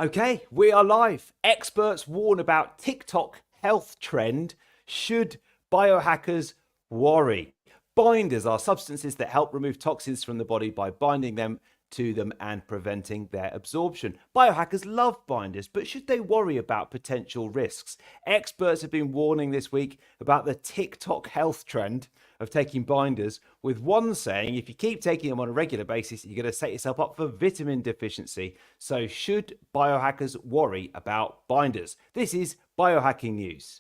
Okay, we are live. Experts warn about TikTok health trend. Should biohackers worry? Binders are substances that help remove toxins from the body by binding them to them and preventing their absorption. Biohackers love binders, but should they worry about potential risks? Experts have been warning this week about the TikTok health trend of taking binders, with one saying if you keep taking them on a regular basis, you're going to set yourself up for vitamin deficiency. So, should biohackers worry about binders? This is biohacking news.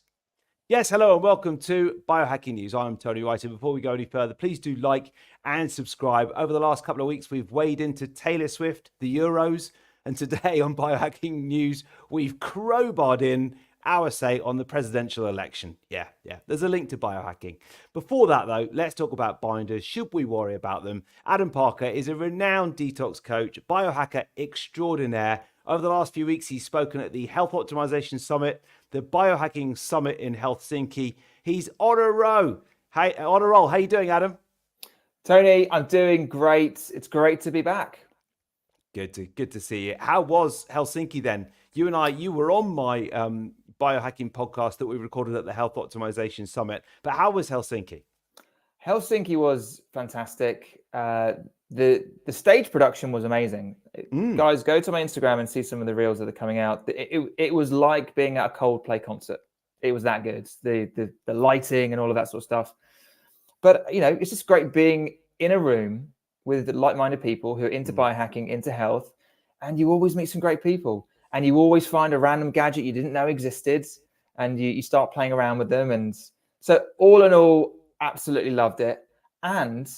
Yes, hello and welcome to Biohacking News. I'm Tony White, and before we go any further, please do like and subscribe. Over the last couple of weeks, we've waded into Taylor Swift, the Euros, and today on Biohacking News, we've crowbarred in our say on the presidential election. Yeah, there's a link to biohacking. Before that, though, let's talk about binders. Should we worry about them? Adam Parker is a renowned detox coach, biohacker extraordinaire. Over the last few weeks, he's spoken at the Health Optimization Summit, the Biohacking Summit in Helsinki. He's on a roll. Hey, on a roll. How you doing, Adam? Tony, I'm doing great. It's great to be back. Good to see you. How was Helsinki then? You were on my biohacking podcast that we recorded at the Health Optimization Summit. But how was Helsinki? Helsinki was fantastic. The stage production was amazing. Guys, go to my Instagram and see some of the reels that are coming out. It was like being at a Coldplay concert. It was that good. The lighting and all of that sort of stuff. But it's just great being in a room with like-minded people who are into biohacking, into health, and you always meet some great people. And you always find a random gadget you didn't know existed, and you start playing around with them. And so all in all, absolutely loved it. And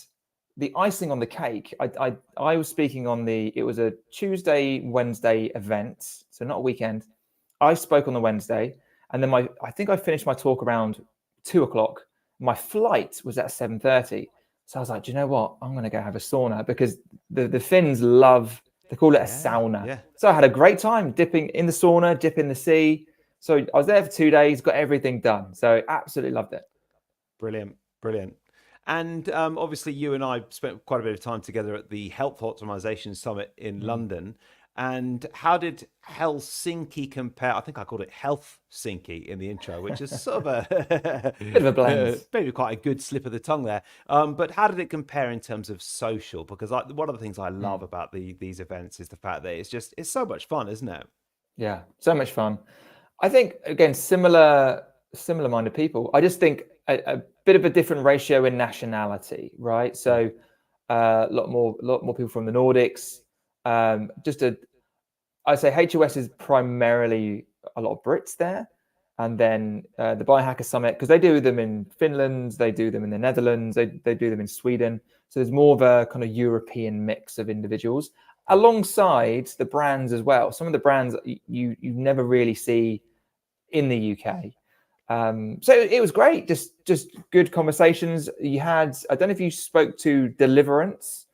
the icing on the cake, I was speaking on it was a Tuesday, Wednesday event, so not a weekend. I spoke on the Wednesday, and then I think I finished my talk around 2:00. My flight was at 7:30. So I was like, do you know what? I'm going to go have a sauna, because the Finns they call it a sauna. Yeah. So I had a great time dipping in the sauna, dipping in the sea. So I was there for 2 days, got everything done. So absolutely loved it. Brilliant. And obviously, you and I spent quite a bit of time together at the Health Optimization Summit in London. And how did Helsinki compare? I think I called it Health-sinky in the intro, which is sort of a bit of a blend. Maybe quite a good slip of the tongue there. But how did it compare in terms of social? Because one of the things I love about these events is the fact that it's so much fun, isn't it? Yeah, so much fun. I think, again, similar-minded people. I just think a bit of a different ratio in nationality, right? So a lot more people from the Nordics. I'd say HOS is primarily a lot of Brits there. And then the Biohacker Summit, because they do them in Finland, they do them in the Netherlands, they do them in Sweden. So there's more of a kind of European mix of individuals, alongside the brands as well. Some of the brands you never really see in the UK. So it was great, just good conversations. You had, I don't know if you spoke to Deliverance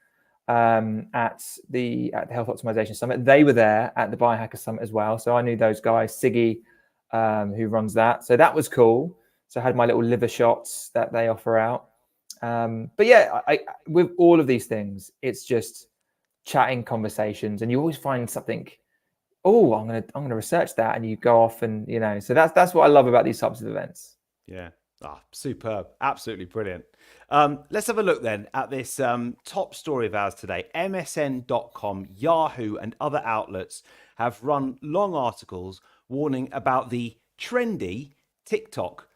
at the Health Optimization Summit. They were there at the Biohacker Summit as well. So I knew those guys, Siggy, who runs that. So that was cool. So I had my little liver shots that they offer out. But yeah, I with all of these things, it's just chatting conversations, and you always find something. Oh, I'm gonna research that, and you go off, and So that's what I love about these types of events. Yeah. Superb. Absolutely brilliant. Let's have a look then at this top story of ours today. MSN.com, Yahoo, and other outlets have run long articles warning about the trendy TikTok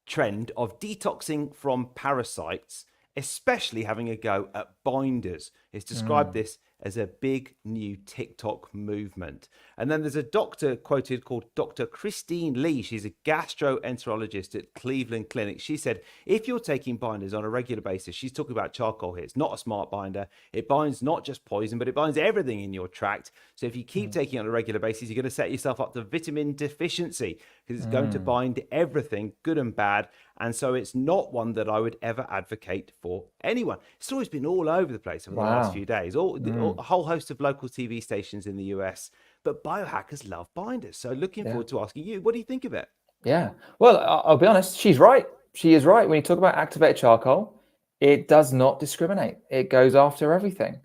trend of detoxing from parasites, especially having a go at binders. It's described this as a big new TikTok movement. And then there's a doctor quoted called Dr. Christine Lee. She's a gastroenterologist at Cleveland Clinic. She said, if you're taking binders on a regular basis, she's talking about charcoal here. It's not a smart binder. It binds not just poison, but it binds everything in your tract. So if you keep taking it on a regular basis, you're going to set yourself up to vitamin deficiency, because it's going to bind everything, good and bad. And so it's not one that I would ever advocate for anyone. It's always been all over the place over the last few days. A whole host of local TV stations in the US. But biohackers love binders. So looking forward to asking you, what do you think of it? Yeah. Well, I'll be honest. She's right. She is right. When you talk about activated charcoal, it does not discriminate. It goes after everything.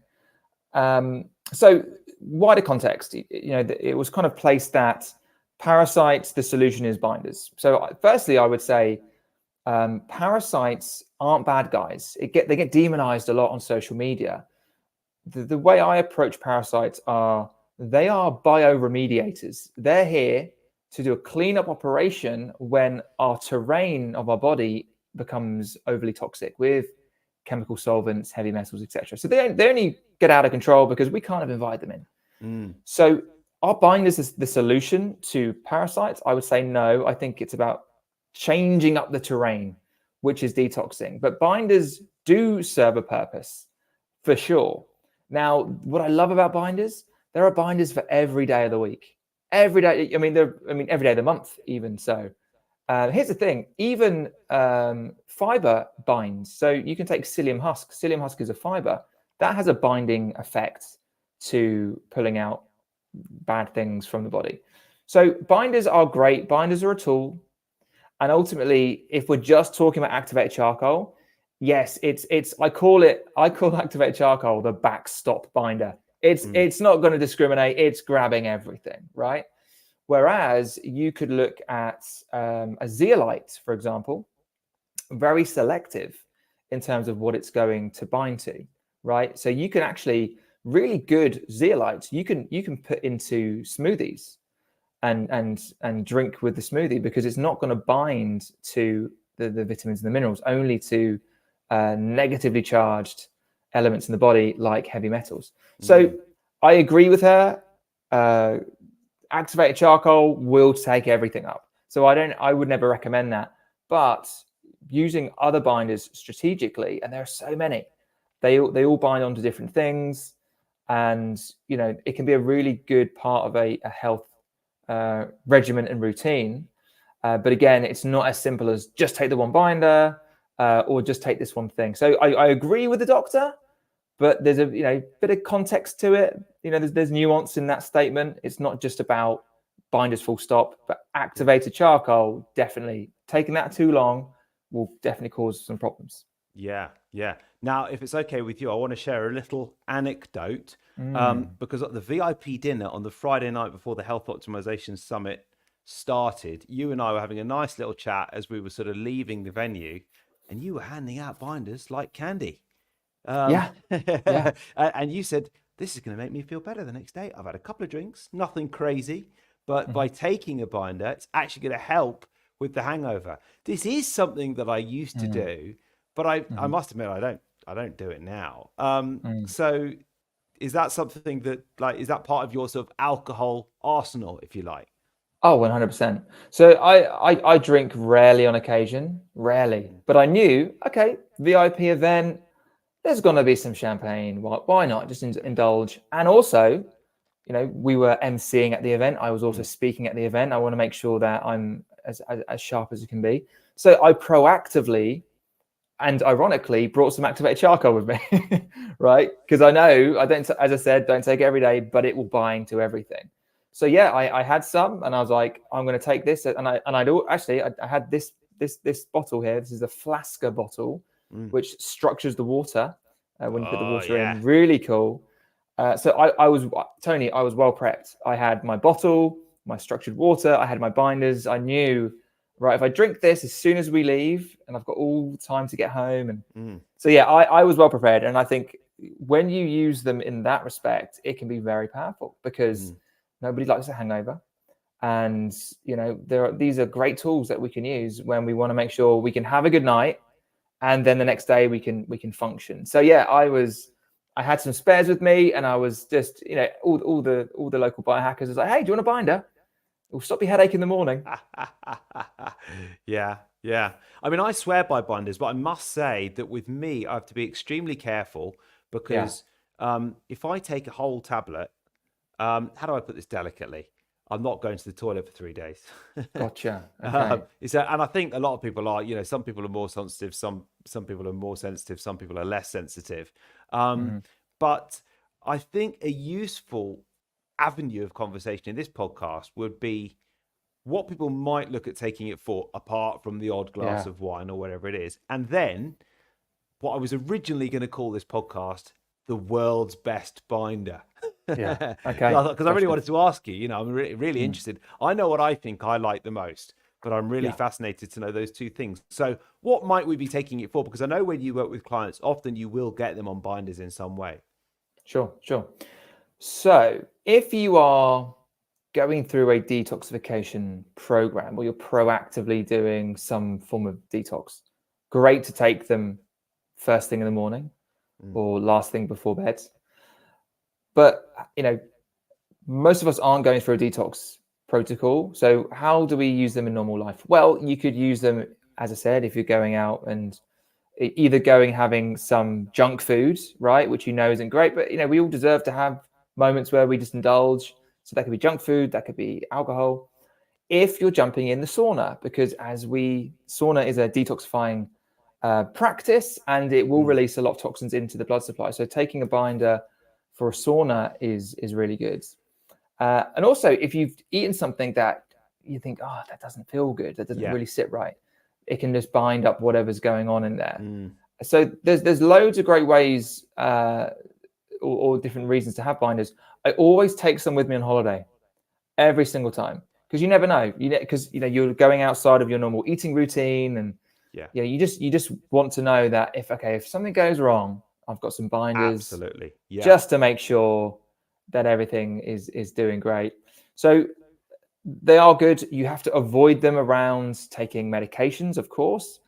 So wider context, it was kind of placed that parasites, the solution is binders. So firstly, I would say parasites aren't bad guys. They get demonized a lot on social media. The way I approach parasites they are bioremediators. They're here to do a cleanup operation when our terrain of our body becomes overly toxic with chemical solvents, heavy metals, etc. So they only get out of control because we kind of invite them in. So are binders the solution to parasites? I would say no. I think it's about changing up the terrain, which is detoxing. But binders do serve a purpose for sure. Now, what I love about binders, there are binders for every day of the week, every day. Every day of the month, even so. Here's the thing, even fiber binds. So you can take psyllium husk. Psyllium husk is a fiber that has a binding effect to pulling out bad things from the body. So binders are great. Binders are a tool. And ultimately, if we're just talking about activated charcoal, yes, I call activated charcoal the backstop binder. It's not going to discriminate. It's grabbing everything, right? Whereas you could look at a zeolite, for example, very selective in terms of what it's going to bind to, right? So you can actually really good zeolites you can put into smoothies and drink with the smoothie because it's not going to bind to the vitamins and the minerals, only to negatively charged elements in the body like heavy metals. So I agree with her. Activated charcoal will take everything up. So I would never recommend that. But using other binders strategically, and there are so many, they all bind onto different things, and it can be a really good part of a health regimen and routine. But again, it's not as simple as just take the one binder or just take this one thing. So I agree with the doctor, but there's a bit of context to it. There's nuance in that statement. It's not just about binders full stop, but activated charcoal, definitely taking that too long will definitely cause some problems. Yeah. Now, if it's okay with you, I want to share a little anecdote because at the VIP dinner on the Friday night before the Health Optimization Summit started, you and I were having a nice little chat as we were sort of leaving the venue, and you were handing out binders like candy. Yeah. And you said, this is going to make me feel better the next day. I've had a couple of drinks, nothing crazy, but by taking a binder, it's actually going to help with the hangover. This is something that I used to do, but I must admit, I don't do it now. So is that something that is that part of your sort of alcohol arsenal, if you like? Oh, 100%. So I drink rarely on occasion, but I knew, okay, VIP event, there's going to be some champagne. Why not just indulge? And also, we were emceeing at the event. I was also speaking at the event. I want to make sure that I'm as sharp as you can be. So I proactively and ironically brought some activated charcoal with me, right? Because I know I don't, as I said, don't take it every day, but it will bind to everything. So yeah, I had some, and I was like, I'm going to take this, and I had this bottle here. This is a Flasker bottle, which structures the water when you put the water in. Really cool. So I was Tony. I was well prepped. I had my bottle, my structured water. I had my binders. I knew, right, if I drink this as soon as we leave, and I've got all the time to get home, and so yeah, I was well prepared. And I think when you use them in that respect, it can be very powerful because nobody likes a hangover. And these are great tools that we can use when we want to make sure we can have a good night, and then the next day we can function. So yeah, I had some spares with me, and I was just all the local biohackers was like, hey, do you want a binder? It'll stop your headache in the morning. Yeah. I mean, I swear by binders, but I must say that with me, I have to be extremely careful because if I take a whole tablet, how do I put this delicately? I'm not going to the toilet for 3 days. Gotcha. Okay. And I think a lot of people are, some people are more sensitive, some people are more sensitive, some people are less sensitive. But I think a useful avenue of conversation in this podcast would be what people might look at taking it for, apart from the odd glass of wine or whatever it is. And then what I was originally going to call this podcast, the world's best binder. Yeah. Okay. Because I really Gotcha. wanted to ask you, I'm really interested. I know what I think I like the most, but I'm really Yeah. fascinated to know those two things. So what might we be taking it for? Because I know when you work with clients, often you will get them on binders in some way. Sure. So if you are going through a detoxification program or you're proactively doing some form of detox, great to take them first thing in the morning or last thing before bed. But, most of us aren't going through a detox protocol. So how do we use them in normal life? Well, you could use them, as I said, if you're going out and either having some junk food, right, which isn't great, but we all deserve to have moments where we just indulge. So that could be junk food, that could be alcohol. If you're jumping in the sauna, because sauna is a detoxifying practice, and it will release a lot of toxins into the blood supply. So taking a binder for a sauna is really good. And also, if you've eaten something that you think, oh, that doesn't feel good, that doesn't really sit right, it can just bind up whatever's going on in there. So there's loads of great ways or different reasons to have binders. I always take some with me on holiday every single time, because you never know. Because you're going outside of your normal eating routine, and you just want to know that if something goes wrong, I've got some binders. Absolutely. Just to make sure that everything is doing great. So they are good. You have to avoid them around taking medications, of course.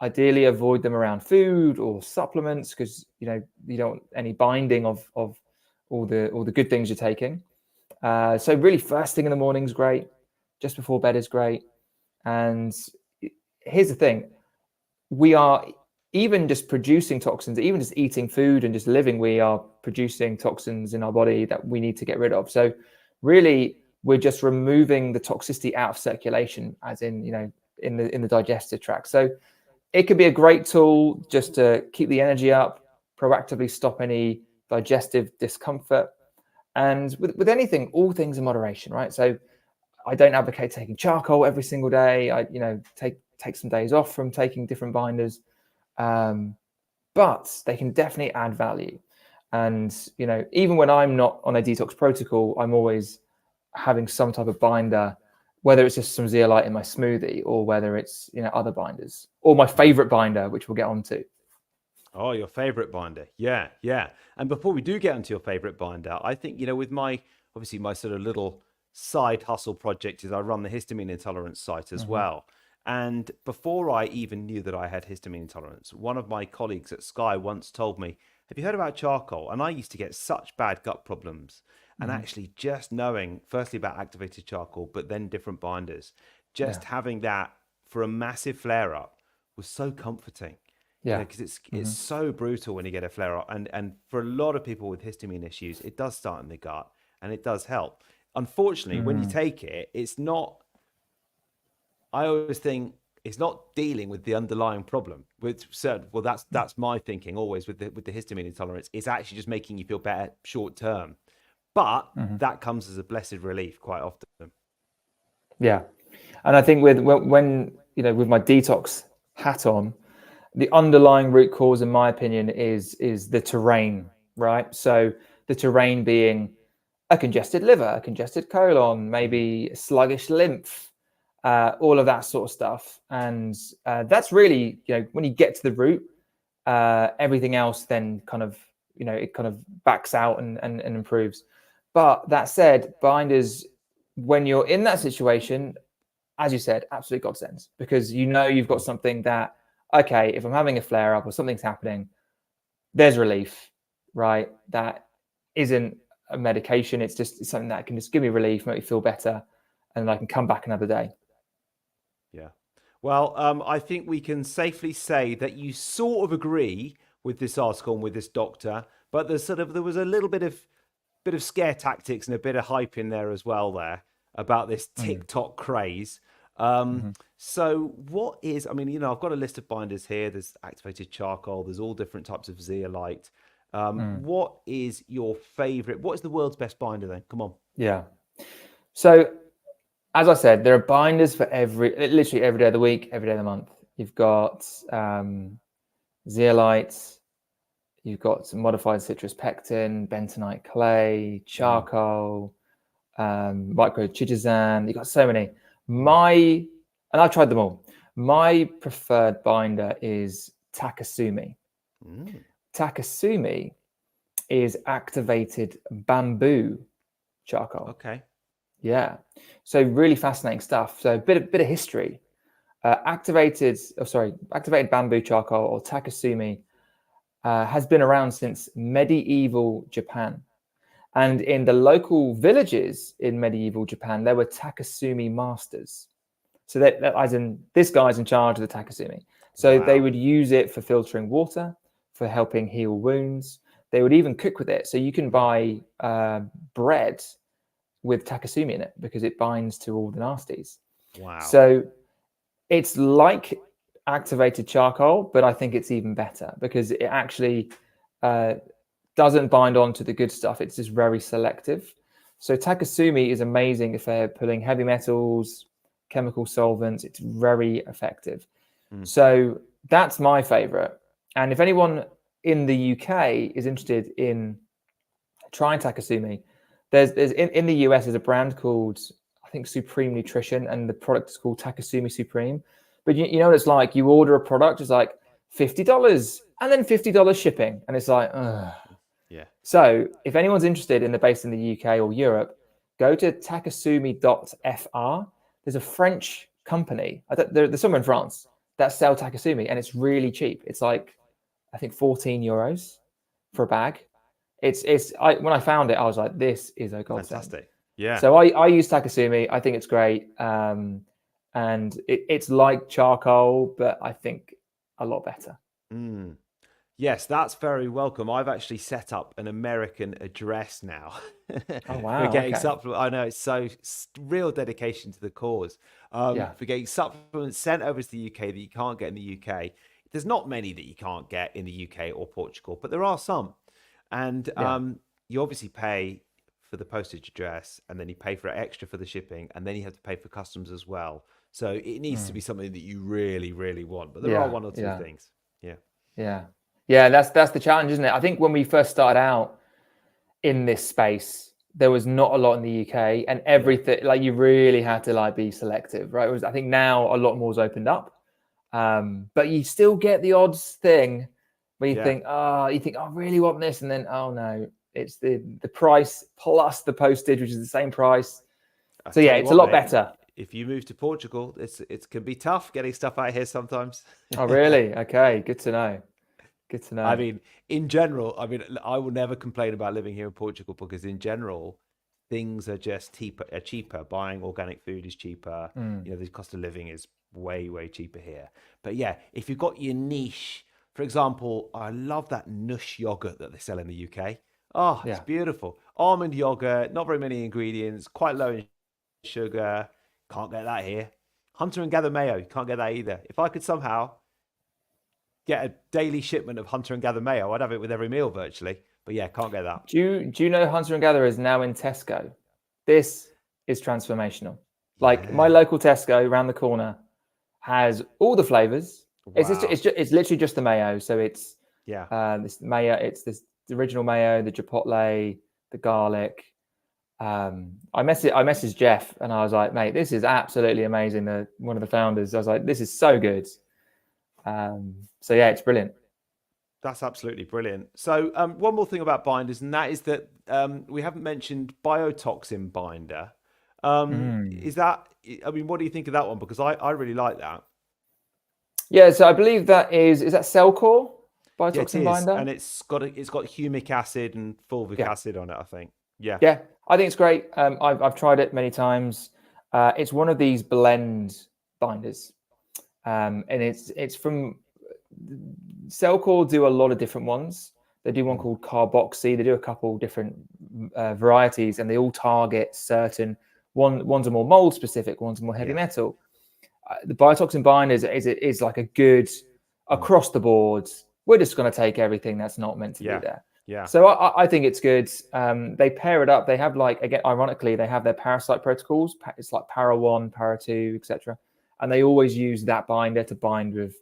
Ideally, avoid them around food or supplements, because you don't want any binding of all the good things you're taking. So really, first thing in the morning is great. Just before bed is great. And here's the thing: we are even just producing toxins, even just eating food and just living, we are producing toxins in our body that we need to get rid of. So really, we're just removing the toxicity out of circulation, as in, in the digestive tract. So it could be a great tool just to keep the energy up, proactively stop any digestive discomfort. And with anything, all things in moderation, right? So I don't advocate taking charcoal every single day. I, take some days off from taking different binders. But they can definitely add value. And, even when I'm not on a detox protocol, I'm always having some type of binder, whether it's just some zeolite in my smoothie or whether it's, other binders, or my favorite binder, which we'll get onto. Oh, your favorite binder. Yeah. And before we do get onto your favorite binder, I think, with my sort of little side hustle project is I run the histamine intolerance site as well. And before I even knew that I had histamine intolerance, one of my colleagues at Sky once told me, have you heard about charcoal? And I used to get such bad gut problems. And actually just knowing, firstly, about activated charcoal, but then different binders, just having that for a massive flare up was so comforting. Because it's so brutal when you get a flare up. And for a lot of people with histamine issues, it does start in the gut and it does help. Unfortunately, when you take it, it's not, I always think it's not dealing with the underlying problem with certain. Well, that's my thinking always with the histamine intolerance. It's actually just making you feel better short term, but that comes as a blessed relief quite often. Yeah, and I think when with my detox hat on, the underlying root cause, in my opinion, is the terrain, right? So the terrain being a congested liver, a congested colon, maybe sluggish lymph, all of that sort of stuff. And that's really, when you get to the root, everything else then kind of, it kind of backs out and improves. But that said, binders, when you're in that situation, as you said, absolute godsend, because you've got something that, okay, if I'm having a flare up or something's happening, there's relief, right? That isn't a medication. It's something that can just give me relief, make me feel better, and I can come back another day. Yeah. Well, I think we can safely say that you sort of agree with this article and with this doctor, but there was a little bit of scare tactics and a bit of hype in there as well there about this TikTok craze. So what is, I've got a list of binders here. There's activated charcoal. There's all different types of zeolite. What is your favorite? What is the world's best binder then? Come on. Yeah. So as I said, there are binders for literally every day of the week, every day of the month. You've got zeolites, You've got some modified citrus pectin, bentonite clay, charcoal, microchitosan. You've got so many. And I've tried them all. My preferred binder is Takasumi. Takasumi is activated bamboo charcoal. Okay. Yeah. So really fascinating stuff. So a bit of history. Activated bamboo charcoal, or Takasumi, has been around since medieval Japan. And in the local villages in medieval Japan, there were Takasumi masters. So that as in, this guy's in charge of the Takasumi. So they would use it for filtering water, for helping heal wounds. They would even cook with it. So you can buy bread with Takasumi in it because it binds to all the nasties. Wow. So it's like activated charcoal, but I think it's even better because it actually doesn't bind on to the good stuff. It's just very selective. So Takasumi is amazing if they're pulling heavy metals, chemical solvents. It's very effective. So that's my favorite. And if anyone in the UK is interested in trying Takasumi, there's in the US there's a brand called, I think, Supreme Nutrition, and the product is called Takasumi Supreme. But you know what it's like? You order a product, it's like $50 and then $50 shipping, and it's like, ugh. Yeah. So if anyone's interested and they're based in the UK or Europe, go to takasumi.fr. There's a French company, they're somewhere in France, that sell Takasumi, and it's really cheap. It's like, I think, €14 for a bag. When I found it, I was like, this is a godsend. Fantastic. Yeah. So I use Takasumi. I think it's great. And it's like charcoal, but I think a lot better. Yes, that's very welcome. I've actually set up an American address now. Oh, wow. For getting Okay. supplements. I know, it's real dedication to the cause. For getting supplements sent over to the UK that you can't get in the UK. There's not many that you can't get in the UK or Portugal, but there are some. And you obviously pay for the postage address, and then you pay for extra for the shipping, and then you have to pay for customs as well. So it needs to be something that you really, really want. But there are one or two things. Yeah, that's the challenge, isn't it? I think when we first started out in this space, there was not a lot in the UK, and everything, like, you really had to like be selective, right? I think now a lot more's opened up, but you still get the odds thing where you think, I really want this, and then, oh no, it's the price plus the postage, which is the same price. So yeah, it's a lot better. If you move to Portugal, it can be tough getting stuff out here sometimes. Oh really? Okay, good to know. Good to know. I mean, in general, I will never complain about living here in Portugal, because in general, things are just cheaper. Buying organic food is cheaper. The cost of living is way, way cheaper here. But yeah, if you've got your niche, for example, I love that Nush yogurt that they sell in the UK. Oh, it's beautiful. Almond yogurt, not very many ingredients, quite low in sugar. Can't get that here. Hunter and Gather mayo, you can't get that either. If I could somehow get a daily shipment of Hunter and Gather mayo, I'd have it with every meal virtually. But yeah, can't get that. Do you know Hunter and Gather is now in Tesco? This is transformational. Like, my local Tesco around the corner has all the flavors. Wow. It's literally just the mayo. So it's this mayo. It's the original mayo, the chipotle, the garlic. I messaged Jeff and I was like, mate, this is absolutely amazing. One of the founders, I was like, this is so good. So yeah, it's brilliant. That's absolutely brilliant. So one more thing about binders, and that is that we haven't mentioned biotoxin binder. Is that, what do you think of that one? Because I really like that. Yeah, so I believe that is that Cellcore biotoxin binder? And it's got humic acid and fulvic acid on it, I think. Yeah, I think it's great. I've tried it many times. It's one of these blend binders, and it's from Cellcore. Do a lot of different ones. They do one called Carboxy. They do a couple different varieties, and they all target certain. Ones are more mold specific. Ones are more heavy metal. The biotoxin binder is like a good across the board. We're just going to take everything that's not meant to be there. Yeah. So I think it's good. They pair it up. They have, like, again, ironically, they have their parasite protocols. It's like Para 1, Para 2, etc. And they always use that binder to bind with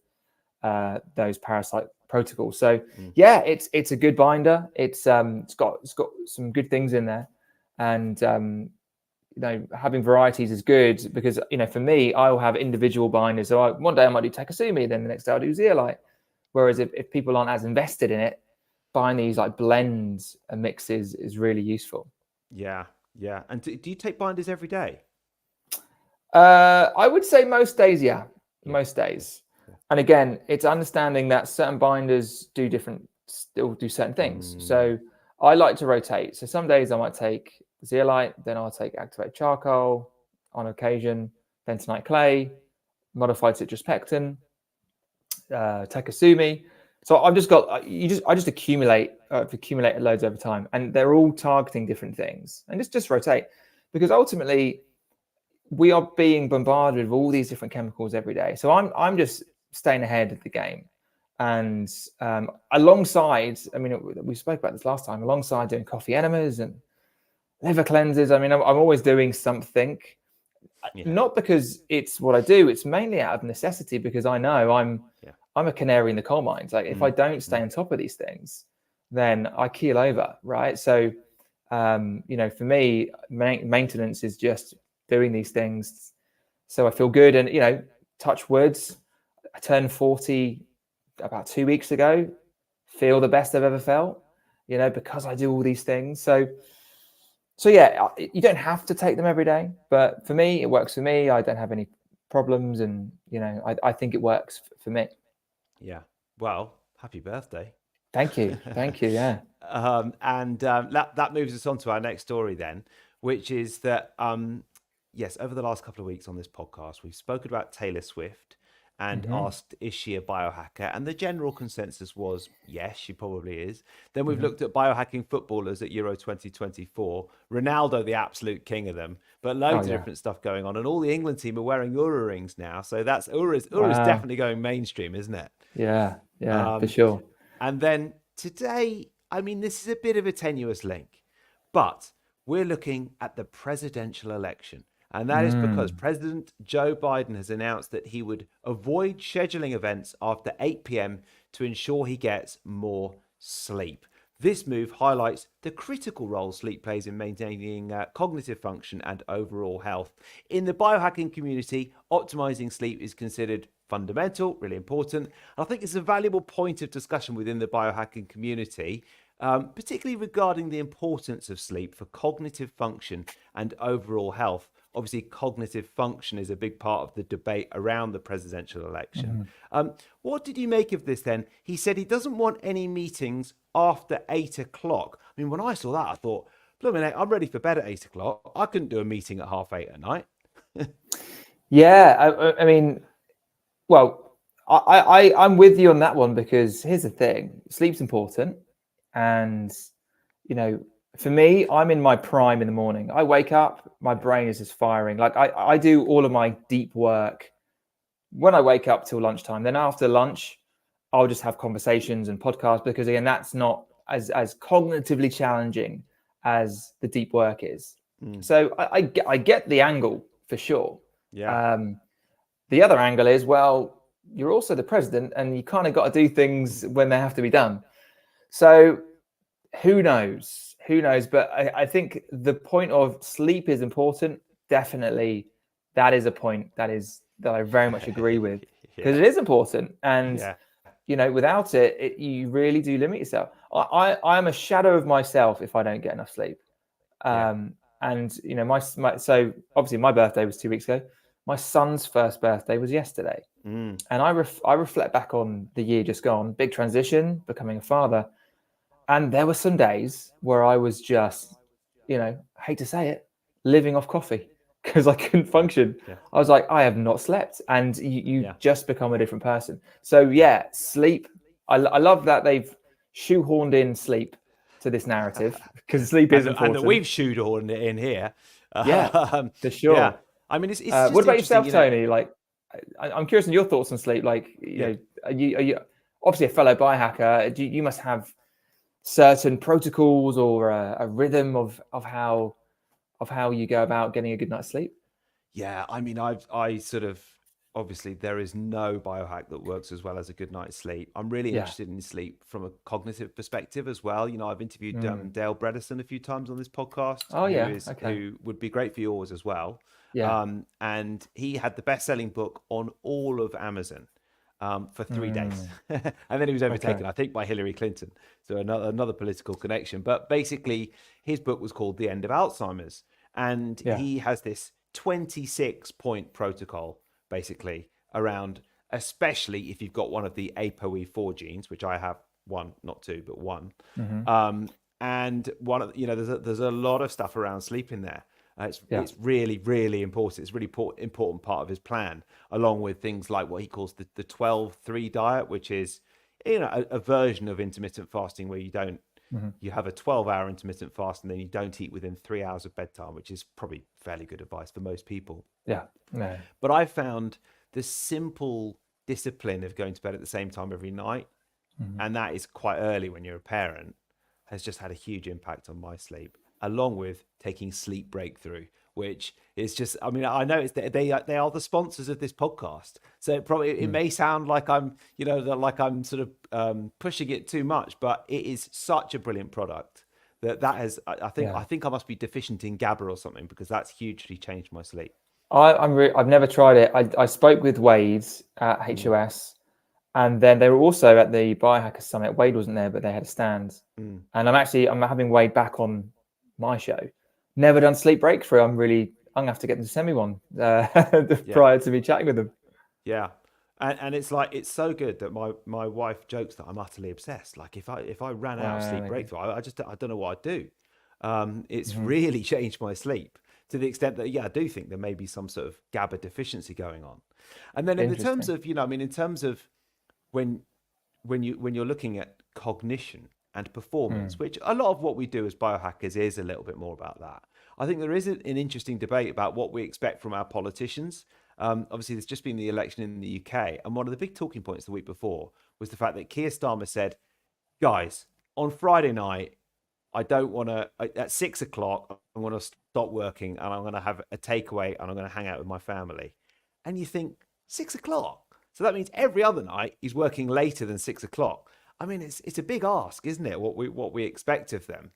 those parasite protocol. So yeah, it's a good binder. It's got some good things in there, and having varieties is good because for me, I'll have individual binders. So one day I might do Takasumi, then the next day I'll do zeolite. Whereas if people aren't as invested in it, buying these like blends and mixes is really useful. Yeah. And do you take binders every day? I would say most days, yeah. Most days. Yeah. And again, it's understanding that certain binders still do certain things. So I like to rotate. So some days I might take zeolite, then I'll take activated charcoal on occasion, bentonite clay, modified citrus pectin, Takasumi. So I've just got I just accumulate loads over time, and they're all targeting different things, and just rotate, because ultimately we are being bombarded with all these different chemicals every day. So I'm just staying ahead of the game, and alongside, I mean, we spoke about this last time. Alongside doing coffee enemas and liver cleanses, I mean, I'm always doing something. Yeah. Not because it's what I do; it's mainly out of necessity, because I know I'm a canary in the coal mines. Like if I don't stay on top of these things, then I keel over, right? So, for me, maintenance is just doing these things so I feel good. And touch woods, I turned 40 about 2 weeks ago, feel the best I've ever felt, because I do all these things. So yeah, you don't have to take them every day, but for me, it works for me. I don't have any problems, and I think it works for me. Yeah. Well, happy birthday. Thank you. Yeah. That moves us on to our next story then, which is that yes, over the last couple of weeks on this podcast, we've spoken about Taylor Swift and asked, is she a biohacker? And the general consensus was, yes, she probably is. Then we've looked at biohacking footballers at Euro 2024. Ronaldo, the absolute king of them, but loads of different stuff going on. And all the England team are wearing Oura rings now. So that's Oura's definitely going mainstream, isn't it? Yeah, for sure. And then today, I mean, this is a bit of a tenuous link, but we're looking at the presidential election. And that is because President Joe Biden has announced that he would avoid scheduling events after 8 p.m. to ensure he gets more sleep. This move highlights the critical role sleep plays in maintaining cognitive function and overall health. In the biohacking community, optimizing sleep is considered fundamental, really important. I think it's a valuable point of discussion within the biohacking community, particularly regarding the importance of sleep for cognitive function and overall health. Obviously, cognitive function is a big part of the debate around the presidential election. What did you make of this then? He said he doesn't want any meetings after 8 o'clock. I mean, when I saw that, I thought, blooming heck, I'm ready for bed at 8 o'clock. I couldn't do a meeting at 8:30 at night. Yeah, I mean, well, I'm with you on that one, because here's the thing: sleep's important, and for me, I'm in my prime in the morning. I wake up, my brain is just firing. Like I do all of my deep work when I wake up till lunchtime. Then after lunch, I'll just have conversations and podcasts, because again, that's not as cognitively challenging as the deep work is. So I get the angle for sure. Yeah. The other angle is, well, you're also the president, and you kind of got to do things when they have to be done. So who knows? But I think the point of sleep is important. Definitely, that is a point that I very much agree with, because it is important. And without it, you really do limit yourself. I'm a shadow of myself if I don't get enough sleep. And so obviously my birthday was 2 weeks ago. My son's first birthday was yesterday, and I reflect back on the year just gone, big transition, becoming a father. And there were some days where I was just, I hate to say it, living off coffee, because I couldn't function. I was like, I have not slept. And you just become a different person. So yeah, sleep. I love that they've shoehorned in sleep to this narrative, because sleep is important. And that we've shoehorned it in here. For sure. Yeah. I mean, it's just what about yourself, Tony? Like, I'm curious on your thoughts on sleep. Like, are you obviously a fellow biohacker? You must have certain protocols or a rhythm of how you go about getting a good night's sleep? Yeah, I mean, I sort of obviously there is no biohack that works as well as a good night's sleep. I'm really Yeah. interested in sleep from a cognitive perspective as well. You know, I've interviewed Mm. Dale Bredesen a few times on this podcast, Oh yeah. Okay. who would be great for yours as well. Yeah. And he had the best-selling book on all of Amazon for 3 days, Mm. and then he was Okay. overtaken, I think, by Hillary Clinton. So another political connection. But basically, his book was called The End of Alzheimer's, and Yeah. he has this 26-point protocol basically around, especially if you've got one of the ApoE4 genes, which I have one, not two, but one. Mm-hmm. And one of, there's a lot of stuff around sleep in there. Yeah. It's really, really important. It's a really important part of his plan, along with things like what he calls the 12-3 diet, which is, a version of intermittent fasting where Mm-hmm. you have a 12-hour intermittent fast and then you don't eat within 3 hours of bedtime, which is probably fairly good advice for most people. Yeah. No. But I found the simple discipline of going to bed at the same time every night, Mm-hmm. and that is quite early when you're a parent, has just had a huge impact on my sleep, along with taking Sleep Breakthrough, which is just, I mean, I know they are the sponsors of this podcast. So it may sound like I'm, like I'm sort of pushing it too much, but it is such a brilliant product that has, I think I must be deficient in GABA or something, because that's hugely changed my sleep. I've never tried it. I spoke with Wade at HOS, and then they were also at the Biohackers Summit. Wade wasn't there, but they had a stand. And I'm having Wade back on my show. Never done Sleep Breakthrough. I'm gonna have to get them to send me one prior to me chatting with them. Yeah. And it's like, it's so good that my wife jokes that I'm utterly obsessed. Like if I ran out of Sleep Breakthrough, I don't know what I'd do. It's really changed my sleep, to the extent that, I do think there may be some sort of GABA deficiency going on. And then in the terms of, in terms of when you're looking at cognition and performance, which a lot of what we do as biohackers is a little bit more about that. I think there is an interesting debate about what we expect from our politicians. Obviously, there's just been the election in the UK, and one of the big talking points the week before was the fact that Keir Starmer said, guys, on Friday night, I don't want to, at 6 o'clock, I'm going to stop working and I'm going to have a takeaway and I'm going to hang out with my family. And you think, 6 o'clock? So that means every other night he's working later than 6 o'clock. I mean, it's a big ask, isn't it? What we expect of them,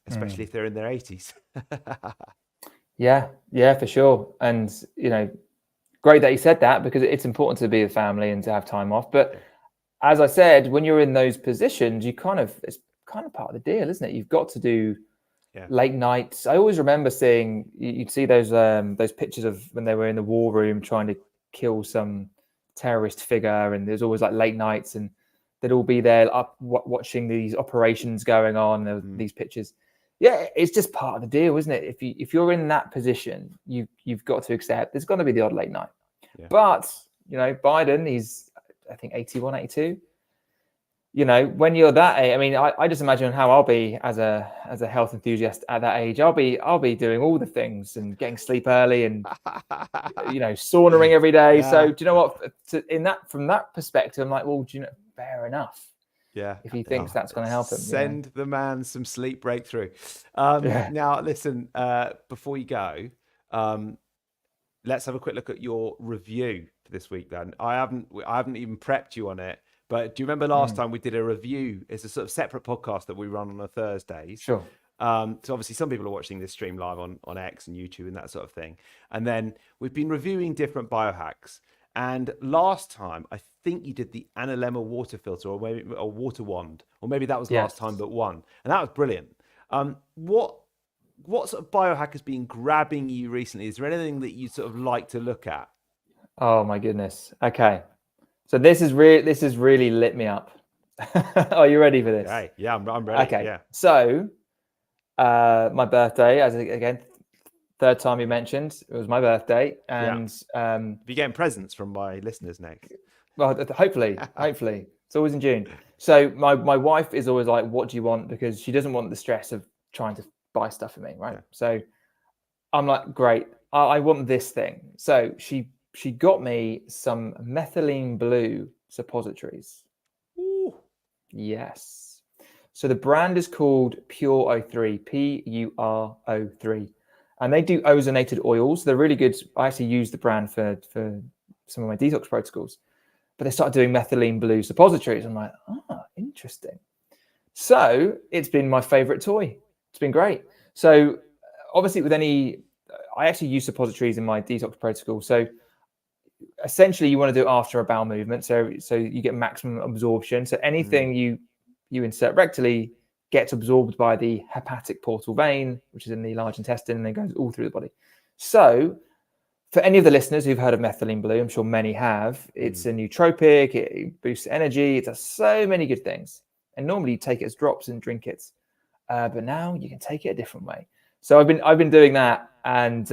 especially if they're in their 80s. Yeah, for sure. And, great that you said that, because it's important to be a family and to have time off. But as I said, when you're in those positions, it's kind of part of the deal, isn't it? You've got to do late nights. I always remember seeing, you'd see those pictures of when they were in the war room trying to kill some terrorist figure, and there's always like late nights, and they'd all be there up watching these operations going on. These pictures. Yeah, it's just part of the deal, isn't it? If you're in that position, you've got to accept there's going to be the odd late night. Yeah. But Biden, he's I think 81, 82. When you're that age, I mean, I just imagine how I'll be as a health enthusiast at that age. I'll be doing all the things and getting sleep early and saunering every day. Yeah. So do you know what? From that perspective, I'm like, well, fair enough. Yeah. If he thinks that's going to help him, send the man some Sleep Breakthrough. Now, listen. Before you go, let's have a quick look at your review for this week. Then I haven't even prepped you on it. But do you remember last time we did a review? It's a sort of separate podcast that we run on Thursdays. Sure. So obviously some people are watching this stream live on X and YouTube and that sort of thing. And then we've been reviewing different biohacks. And last time, I think you did the Analemma water filter, or maybe a water wand, or maybe that was last time but one. And that was brilliant. What sort of biohack has been grabbing you recently? Is there anything that you sort of like to look at? Oh my goodness. Okay. So this has really lit me up. Are you ready for this? Okay. Yeah, I'm ready. Okay. Yeah. So my birthday, again, third time you mentioned, it was my birthday. And you're getting presents from my listeners next. Well, hopefully. It's always in June. So my wife is always like, what do you want? Because she doesn't want the stress of trying to buy stuff for me, right? Yeah. So I'm like, great, I want this thing. So she got me some methylene blue suppositories. Ooh. Yes. So the brand is called Pure O3, PURO3. And they do ozonated oils. They're really good. I actually use the brand for some of my detox protocols. But they started doing methylene blue suppositories. I'm like, interesting. So it's been my favorite toy. It's been great. So obviously I actually use suppositories in my detox protocol. So essentially you want to do it after a bowel movement. So you get maximum absorption. So anything you insert rectally gets absorbed by the hepatic portal vein, which is in the large intestine, and then goes all through the body. So for any of the listeners who've heard of methylene blue, I'm sure many have, it's a nootropic, it boosts energy, it does so many good things. And normally you take it as drops and drink it. But now you can take it a different way. So I've been doing that and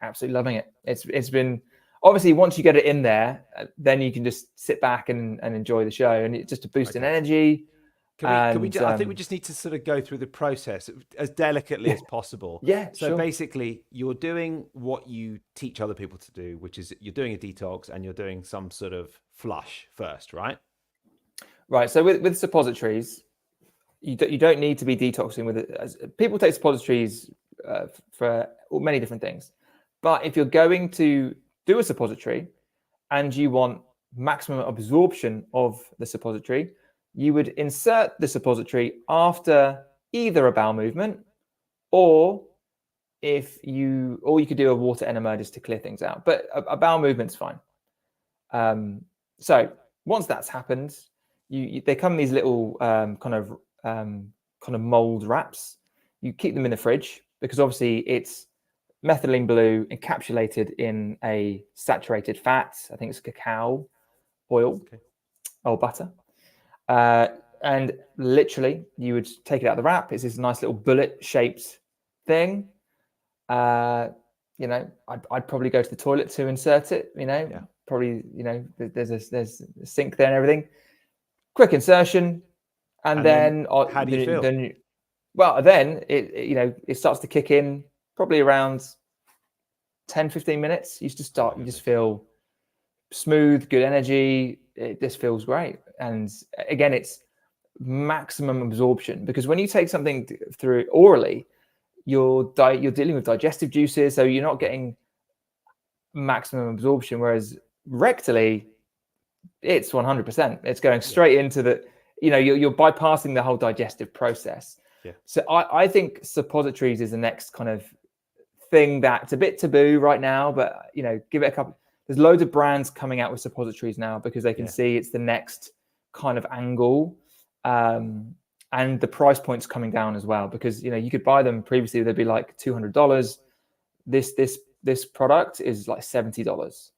absolutely loving it. It's been, obviously once you get it in there, then you can just sit back and enjoy the show, and it's just a boost in energy. I think we just need to sort of go through the process as delicately as possible. Yeah. So sure. basically, you're doing what you teach other people to do, which is you're doing a detox and you're doing some sort of flush first, right? Right. So with suppositories, you don't need to be detoxing with it. People take suppositories for many different things, but if you're going to do a suppository and you want maximum absorption of the suppository, you would insert the suppository after either a bowel movement, or you could do a water enema just to clear things out. But a bowel movement's fine. So once that's happened, they come in these little kind of mold wraps. You keep them in the fridge because obviously it's methylene blue encapsulated in a saturated fat. I think it's cacao oil or butter. And literally you would take it out of the wrap. It's this nice little bullet shaped thing. I'd probably go to the toilet to insert it, probably, there's a sink there and everything. Quick insertion. And then how do you feel? Then it starts to kick in probably around 10-15 minutes. You just feel smooth, good energy. It just feels great. And again, it's maximum absorption, because when you take something through orally, you're dealing with digestive juices, so you're not getting maximum absorption, whereas rectally it's 100%. It's going straight into the, you're bypassing the whole digestive process. So I think suppositories is the next kind of thing that's a bit taboo right now, but give it a couple. There's loads of brands coming out with suppositories now because they can see it's the next kind of angle. And the price point's coming down as well, because you could buy them previously, they'd be like $200. This product is like $70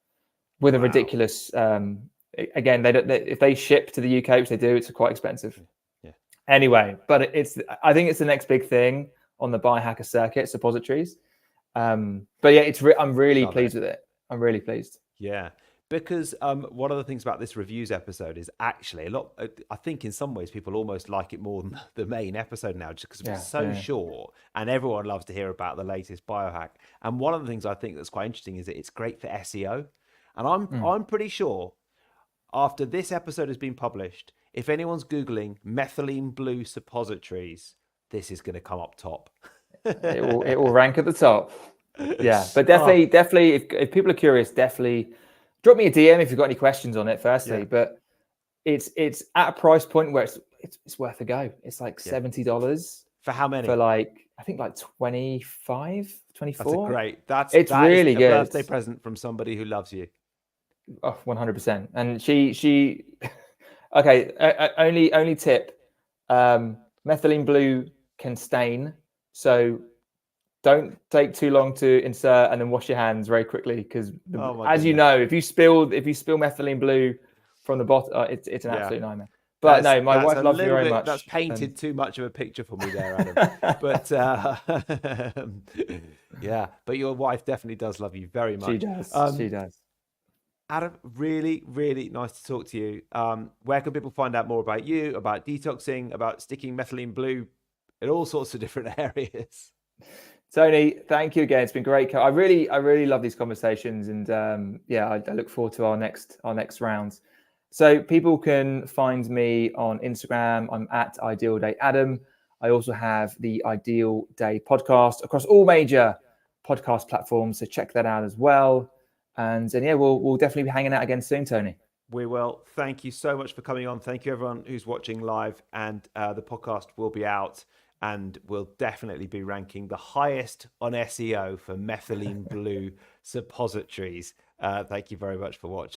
with a ridiculous again, if they ship to the UK, which they do, it's quite expensive. Anyway, but I think it's the next big thing on the biohacker circuit, suppositories. But yeah, I'm really pleased with it. I'm really pleased. Yeah. Because one of the things about this reviews episode is actually I think in some ways people almost like it more than the main episode now, just because it's so short and everyone loves to hear about the latest biohack. And one of the things I think that's quite interesting is that it's great for SEO. And I'm pretty sure after this episode has been published, if anyone's Googling methylene blue suppositories, this is going to come up top. it will rank at the top. Yeah, but definitely if people are curious, definitely drop me a DM if you've got any questions on it, firstly. But it's at a price point where it's worth a go. It's like $70 for how many? For I think like 25, 24. That's really is a good birthday present from somebody who loves you. Oh, 100%. And she okay, only tip, methylene blue can stain, so don't take too long to insert and then wash your hands very quickly, because as you know, if you spill methylene blue from the bottle, it's an absolute nightmare. But no, my wife loves me very much. That's painted too much of a picture for me there, Adam. But yeah, but your wife definitely does love you very much. She does. She does. Adam, really, really nice to talk to you. Where can people find out more about you, about detoxing, about sticking methylene blue in all sorts of different areas? Tony, thank you again. It's been great. I really love these conversations, and I look forward to our next rounds. So people can find me on Instagram. I'm at Ideal Day Adam. I also have the Ideal Day podcast across all major podcast platforms, so check that out as well. And yeah, we'll definitely be hanging out again soon, Tony. We will. Thank you so much for coming on. Thank you, everyone who's watching live. And the podcast will be out and will definitely be ranking the highest on SEO for methylene blue suppositories. Thank you very much for watching.